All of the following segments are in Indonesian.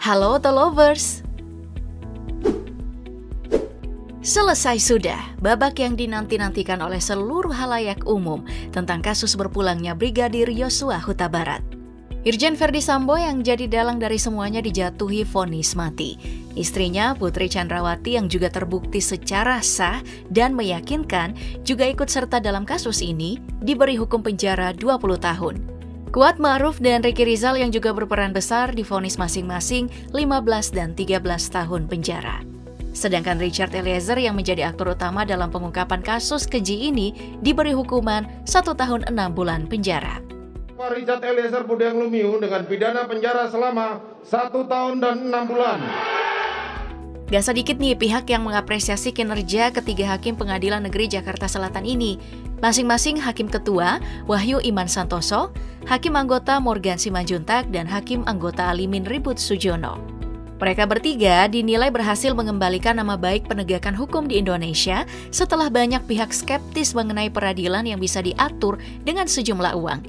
Halo Telovers! Selesai sudah babak yang dinanti-nantikan oleh seluruh halayak umum tentang kasus berpulangnya Brigadir Yosua Huta Barat. Irjen Verdi Sambo yang jadi dalang dari semuanya dijatuhi vonis mati. Istrinya Putri Chandrawati yang juga terbukti secara sah dan meyakinkan juga ikut serta dalam kasus ini diberi hukum penjara 20 tahun. Kuat Ma'ruf dan Ricky Rizal yang juga berperan besar divonis masing-masing 15 dan 13 tahun penjara. Sedangkan Richard Eliezer yang menjadi aktor utama dalam pengungkapan kasus keji ini diberi hukuman 1 tahun 6 bulan penjara. Richard Eliezer Budiang Lumiu dengan pidana penjara selama 1 tahun dan 6 bulan. Gak sedikit nih pihak yang mengapresiasi kinerja ketiga hakim Pengadilan Negeri Jakarta Selatan ini. Masing-masing Hakim Ketua Wahyu Iman Santoso, Hakim Anggota Morgan Simanjuntak, dan Hakim Anggota Alimin Ribut Sujono. Mereka bertiga dinilai berhasil mengembalikan nama baik penegakan hukum di Indonesia setelah banyak pihak skeptis mengenai peradilan yang bisa diatur dengan sejumlah uang.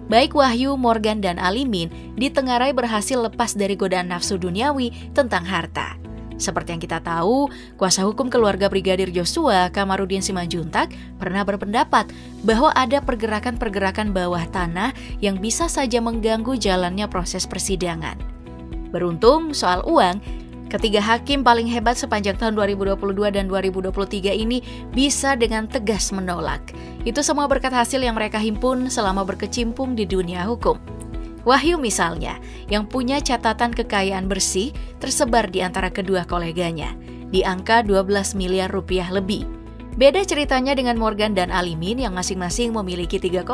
Baik Wahyu, Morgan, dan Alimin ditengarai berhasil lepas dari godaan nafsu duniawi tentang harta. Seperti yang kita tahu, kuasa hukum keluarga Brigadir Yosua, Kamarudin Simanjuntak, pernah berpendapat bahwa ada pergerakan-pergerakan bawah tanah yang bisa saja mengganggu jalannya proses persidangan. Beruntung soal uang, ketiga hakim paling hebat sepanjang tahun 2022 dan 2023 ini bisa dengan tegas menolak. Itu semua berkat hasil yang mereka himpun selama berkecimpung di dunia hukum. Wahyu misalnya, yang punya catatan kekayaan bersih tersebar di antara kedua koleganya, di angka 12 miliar rupiah lebih. Beda ceritanya dengan Morgan dan Alimin yang masing-masing memiliki 3,9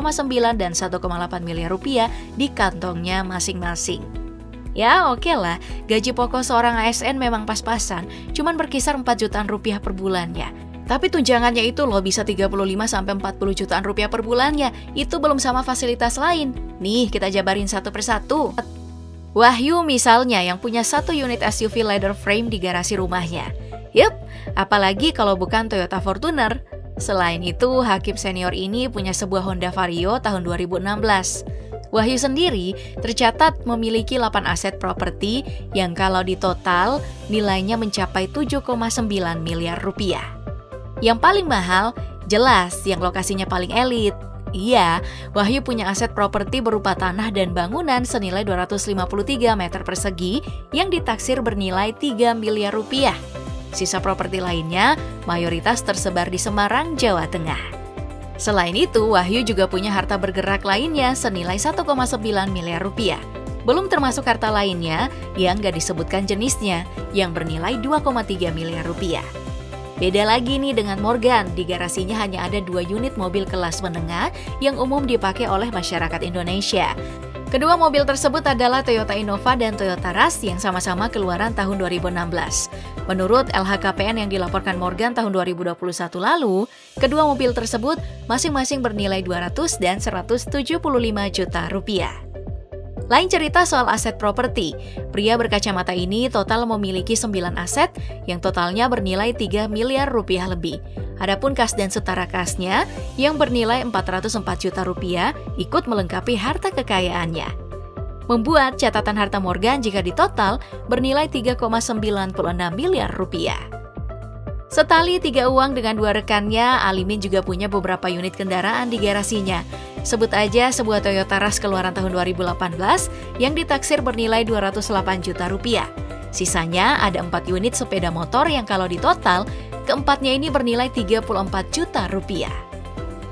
dan 1,8 miliar rupiah di kantongnya masing-masing. Ya oke lah, gaji pokok seorang ASN memang pas-pasan, cuman berkisar 4 jutaan rupiah per bulannya. Tapi tunjangannya itu loh bisa 35-40 jutaan rupiah per bulannya, itu belum sama fasilitas lain. Nih kita jabarin satu persatu. Wahyu misalnya yang punya 1 unit SUV leather frame di garasi rumahnya. Yup, apalagi kalau bukan Toyota Fortuner. Selain itu, hakim senior ini punya sebuah Honda Vario tahun 2016. Wahyu sendiri tercatat memiliki 8 aset properti yang kalau ditotal nilainya mencapai 7,9 miliar rupiah. Yang paling mahal, jelas yang lokasinya paling elit. Iya, Wahyu punya aset properti berupa tanah dan bangunan senilai 253 meter persegi yang ditaksir bernilai 3 miliar rupiah. Sisa properti lainnya mayoritas tersebar di Semarang, Jawa Tengah. Selain itu, Wahyu juga punya harta bergerak lainnya senilai 1,9 miliar rupiah. Belum termasuk harta lainnya yang gak disebutkan jenisnya yang bernilai 2,3 miliar rupiah. Beda lagi nih dengan Morgan, di garasinya hanya ada 2 unit mobil kelas menengah yang umum dipakai oleh masyarakat Indonesia. Kedua mobil tersebut adalah Toyota Innova dan Toyota Rush yang sama-sama keluaran tahun 2016. Menurut LHKPN yang dilaporkan Morgan tahun 2021 lalu, kedua mobil tersebut masing-masing bernilai 200 dan 175 juta rupiah. Lain cerita soal aset properti, pria berkacamata ini total memiliki 9 aset yang totalnya bernilai 3 miliar rupiah lebih. Adapun kas dan setara kasnya yang bernilai 404 juta rupiah ikut melengkapi harta kekayaannya. Membuat catatan harta Morgan jika ditotal bernilai 3,96 miliar rupiah. Setali 3 uang dengan 2 rekannya, Alimin juga punya beberapa unit kendaraan di garasinya. Sebut aja sebuah Toyota Rush keluaran tahun 2018 yang ditaksir bernilai 208 juta rupiah. Sisanya ada 4 unit sepeda motor yang kalau ditotal, keempatnya ini bernilai 34 juta rupiah.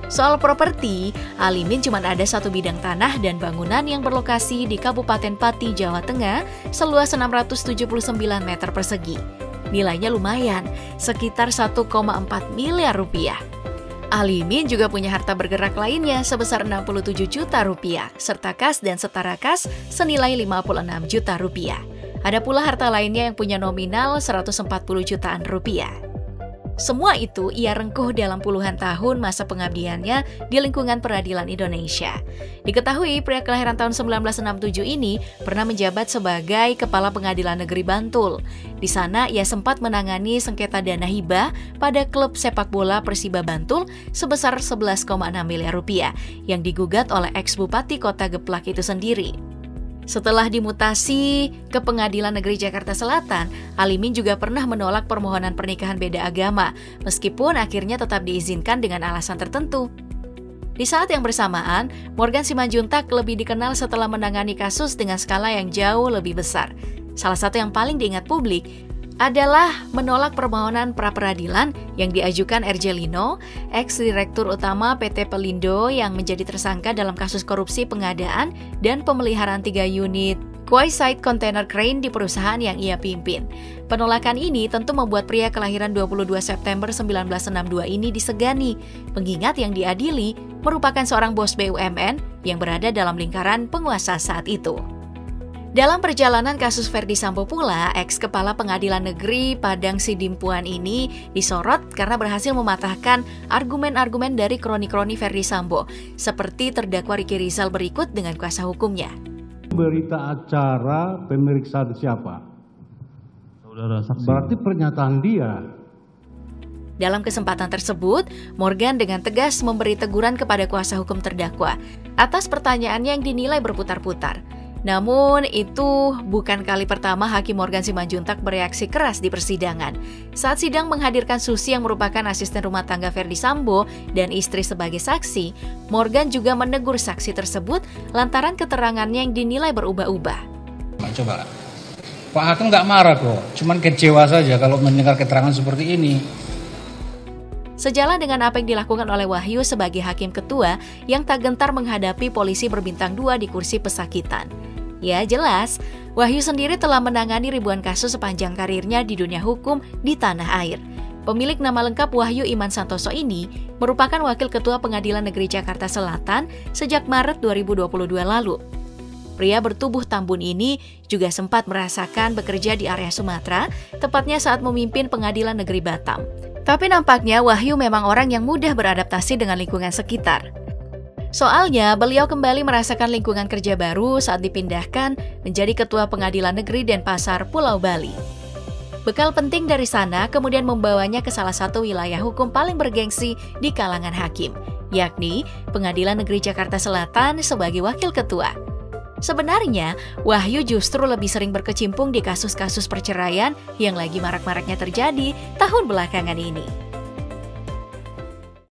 Soal properti, Alimin cuma ada 1 bidang tanah dan bangunan yang berlokasi di Kabupaten Pati, Jawa Tengah, seluas 679 meter persegi. Nilainya lumayan, sekitar 1,4 miliar rupiah. Alimin juga punya harta bergerak lainnya sebesar 67 juta rupiah, serta kas dan setara kas senilai 56 juta rupiah. Ada pula harta lainnya yang punya nominal 140 jutaan rupiah. Semua itu ia rengkuh dalam puluhan tahun masa pengabdiannya di lingkungan peradilan Indonesia. Diketahui pria kelahiran tahun 1967 ini pernah menjabat sebagai Kepala Pengadilan Negeri Bantul. Di sana ia sempat menangani sengketa dana hibah pada klub sepak bola Persiba Bantul sebesar 11,6 miliar rupiah yang digugat oleh ex-bupati Kota Geplak itu sendiri. Setelah dimutasi ke Pengadilan Negeri Jakarta Selatan, Alimin juga pernah menolak permohonan pernikahan beda agama, meskipun akhirnya tetap diizinkan dengan alasan tertentu. Di saat yang bersamaan, Morgan Simanjuntak lebih dikenal setelah menangani kasus dengan skala yang jauh lebih besar. Salah satu yang paling diingat publik adalah menolak permohonan pra-peradilan yang diajukan RJ Lino, ex-direktur utama PT Pelindo yang menjadi tersangka dalam kasus korupsi pengadaan dan pemeliharaan 3 unit quayside container crane di perusahaan yang ia pimpin. Penolakan ini tentu membuat pria kelahiran 22 September 1962 ini disegani, mengingat yang diadili merupakan seorang bos BUMN yang berada dalam lingkaran penguasa saat itu. Dalam perjalanan kasus Verdi Sambo pula, ex-kepala Pengadilan Negeri Padang Sidimpuan ini disorot karena berhasil mematahkan argumen-argumen dari kroni-kroni Verdi Sambo, seperti terdakwa Ricky Rizal berikut dengan kuasa hukumnya. Berita acara pemeriksaan siapa? Saudara saksi. Berarti pernyataan dia. Dalam kesempatan tersebut, Morgan dengan tegas memberi teguran kepada kuasa hukum terdakwa atas pertanyaannya yang dinilai berputar-putar. Namun, itu bukan kali pertama Hakim Morgan Simanjuntak bereaksi keras di persidangan. Saat sidang menghadirkan Susi yang merupakan asisten rumah tangga Verdi Sambo dan istri sebagai saksi, Morgan juga menegur saksi tersebut lantaran keterangannya yang dinilai berubah-ubah. Coba, Pak Hakim nggak marah kok, cuman kecewa saja kalau mendengar keterangan seperti ini. Sejalan dengan apa yang dilakukan oleh Wahyu sebagai hakim ketua yang tak gentar menghadapi polisi berbintang 2 di kursi pesakitan. Ya jelas, Wahyu sendiri telah menangani ribuan kasus sepanjang karirnya di dunia hukum di tanah air. Pemilik nama lengkap Wahyu Iman Santoso ini merupakan Wakil Ketua Pengadilan Negeri Jakarta Selatan sejak Maret 2022 lalu. Pria bertubuh tambun ini juga sempat merasakan bekerja di area Sumatera, tepatnya saat memimpin Pengadilan Negeri Batam. Tapi nampaknya Wahyu memang orang yang mudah beradaptasi dengan lingkungan sekitar. Soalnya, beliau kembali merasakan lingkungan kerja baru saat dipindahkan menjadi Ketua Pengadilan Negeri Denpasar, Pulau Bali. Bekal penting dari sana kemudian membawanya ke salah satu wilayah hukum paling bergengsi di kalangan hakim, yakni Pengadilan Negeri Jakarta Selatan sebagai Wakil Ketua. Sebenarnya, Wahyu justru lebih sering berkecimpung di kasus-kasus perceraian yang lagi marak-maraknya terjadi tahun belakangan ini.